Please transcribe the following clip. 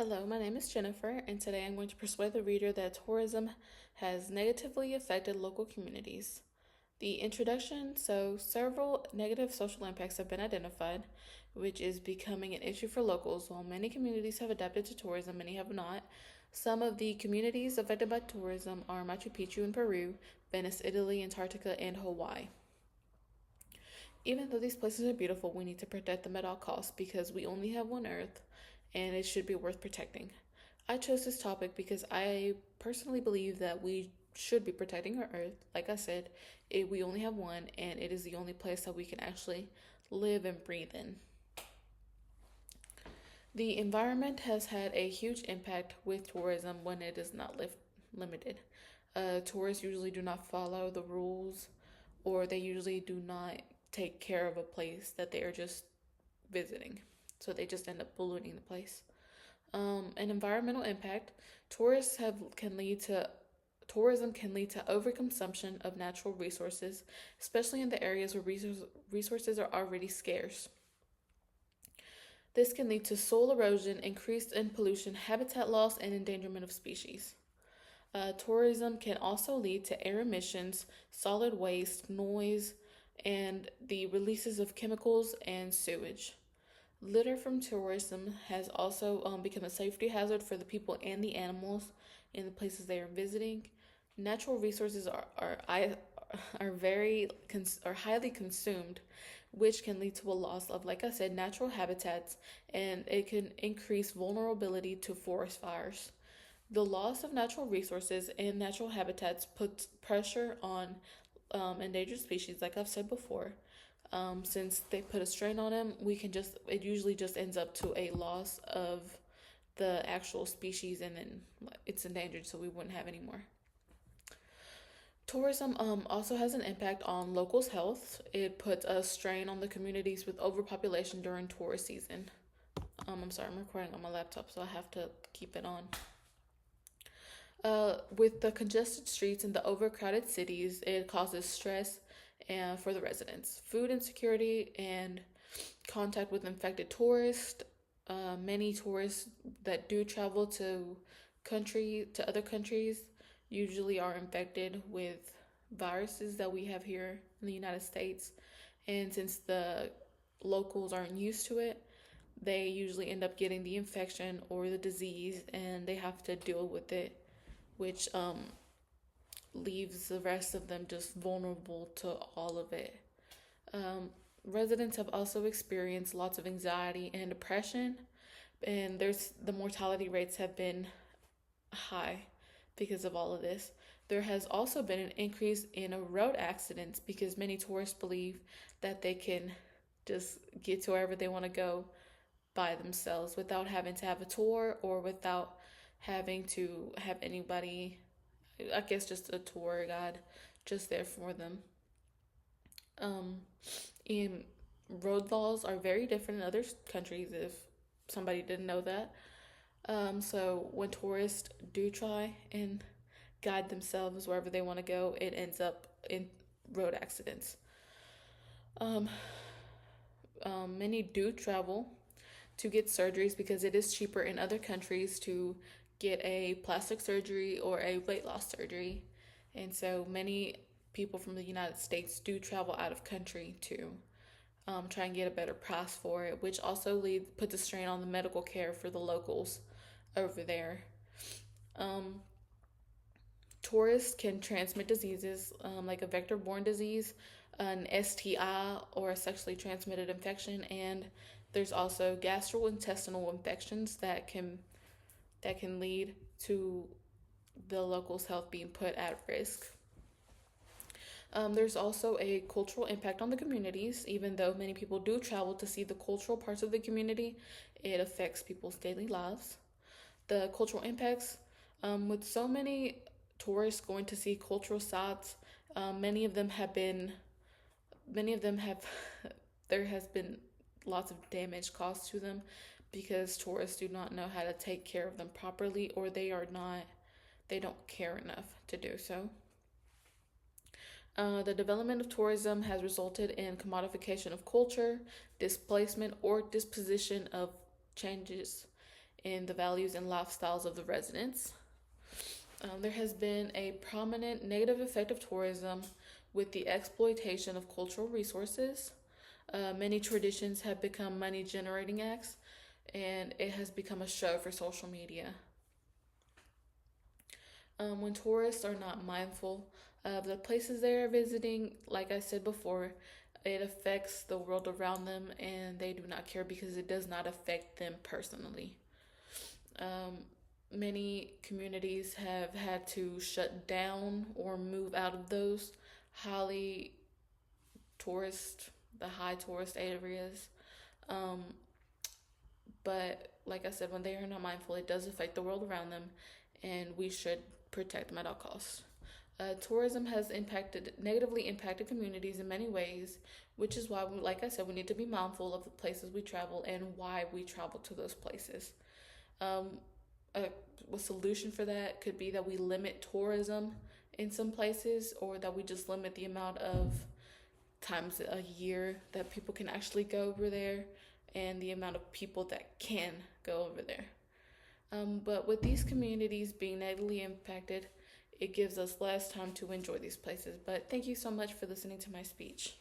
Hello, my name is Jennifer, and today I'm going to persuade the reader that tourism has negatively affected local communities. The introduction. Several negative social impacts have been identified, which is becoming an issue for locals. While many communities have adapted to tourism, many have not. Some of the communities affected by tourism are Machu Picchu in Peru, Venice, Italy, Antarctica, and Hawaii. Even though these places are beautiful, we need to protect them at all costs because we only have one Earth and it should be worth protecting. I chose this topic because I personally believe that we should be protecting our Earth. Like I said, we only have one and it is the only place that we can actually live and breathe in. The environment has had a huge impact with tourism when it is not limited. Tourists usually do not follow the rules, or they usually do not take care of a place that they are just visiting. So they just end up polluting the place. An environmental impact. Tourists have can lead to Tourism can lead to overconsumption of natural resources, especially in the areas where resources are already scarce. This can lead to soil erosion, increase in pollution, habitat loss, and endangerment of species. Tourism can also lead to air emissions, solid waste, noise, and the releases of chemicals and sewage. Litter from tourism has also become a safety hazard for the people and the animals in the places they are visiting. Natural resources are highly consumed, which can lead to a loss of, like I said, natural habitats, and it can increase vulnerability to forest fires. The loss of natural resources and natural habitats puts pressure on endangered species, like I've said before. Since they put a strain on them, it usually just ends up to a loss of the actual species, and then it's endangered, so we wouldn't have any more. Tourism also has an impact on locals' health. It puts a strain on the communities with overpopulation during tourist season. I'm sorry, I'm recording on my laptop, so I have to keep it on. With the congested streets and the overcrowded cities, it causes stress and for the residents. Food insecurity and contact with infected tourists. Many tourists that do travel to other countries usually are infected with viruses that we have here in the United States. And since the locals aren't used to it, they usually end up getting the infection or the disease and they have to deal with it, which leaves the rest of them just vulnerable to all of it. Residents have also experienced lots of anxiety and depression, and the mortality rates have been high because of all of this. There has also been an increase in road accidents because many tourists believe that they can just get to wherever they want to go by themselves without having to have a tour or without having to have anybody, I guess just a tour guide, just there for them. Um, and road laws are very different in other countries if somebody didn't know that. So when tourists do try and guide themselves wherever they want to go, it ends up in road accidents. Um, Many do travel to get surgeries because it is cheaper in other countries to get a plastic surgery or a weight loss surgery. And so many people from the United States do travel out of country to try and get a better price for it, which also puts a strain on the medical care for the locals over there. Um, Tourists can transmit diseases like a vector borne disease, an STI, or a sexually transmitted infection, and there's also gastrointestinal infections that can lead to the locals' health being put at risk. There's also a cultural impact on the communities. Even though many people do travel to see the cultural parts of the community, it affects people's daily lives. The cultural impacts, with so many tourists going to see cultural sites, many of them have been, many of them have, there has been lots of damage caused to them because tourists do not know how to take care of them properly, or they don't care enough to do so. The development of tourism has resulted in commodification of culture, displacement, or disposition of changes in the values and lifestyles of the residents. There has been a prominent negative effect of tourism with the exploitation of cultural resources. Many traditions have become money generating acts, and it has become a show for social media. When tourists are not mindful of the places they are visiting, like I said before, it affects the world around them and they do not care because it does not affect them personally. Um, Many communities have had to shut down or move out of those highly tourist, the high tourist areas. Um, but like I said, when they are not mindful, it does affect the world around them, and we should protect them at all costs. Tourism has negatively impacted communities in many ways, which is why, like I said, we need to be mindful of the places we travel and why we travel to those places. Um, a, a solution for that could be that we limit tourism in some places, or that we just limit the amount of times a year that people can actually go over there and the amount of people that can go over there. But with these communities being negatively impacted, it gives us less time to enjoy these places. But thank you so much for listening to my speech.